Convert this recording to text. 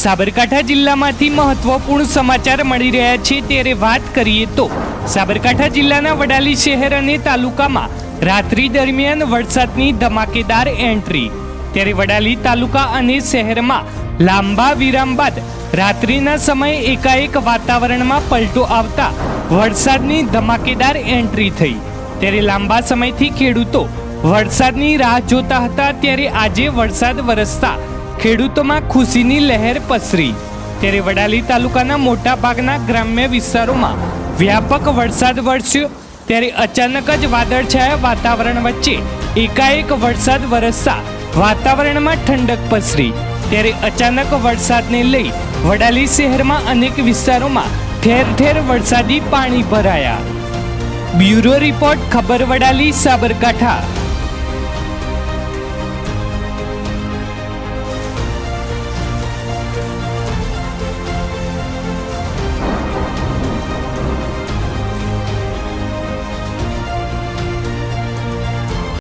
સાબરકાંઠા જિલ્લામાંથી મહત્વપૂર્ણ સમાચાર મળી રહ્યા છે ત્યારે વાત કરીએ તો સાબરકાંઠા જિલ્લાના વડાલી શહેર અને તાલુકામાં રાત્રિ દરમિયાન વરસાદની ધમાકેદાર એન્ટ્રી। ત્યારે વડાલી તાલુકા અને શહેરમાં લાંબા વિરામ બાદ રાત્રિના સમયે એકાએક વાતાવરણમાં પલટો આવતા વરસાદની ધમાકેદાર એન્ટ્રી થઈ। ત્યારે લાંબા સમયથી ખેડૂતો વરસાદની રાહ જોતા હતા, ત્યારે આજે વરસાદ વરસતા ખેડૂતોમાં ખુશીની લહેર પસરી। ત્યારે વડાલી તાલુકાના મોટા ભાગના ગ્રામ્ય વિસ્તારોમાં વ્યાપક વરસાદ વરસ્યો। ત્યારે અચાનક જ વાદળછાયા વાતાવરણ વચ્ચે એકાએક વરસાદ વરસતા વાતાવરણમાં ઠંડક પસરી। ત્યારે અચાનક વરસાદને લઈ વડાલી શહેરમાં અનેક વિસ્તારોમાં ઠેર ઠેર વરસાદી પાણી ભરાયા। બ્યુરો રિપોર્ટ, ખબર વડાલી, સાબરકાંઠા।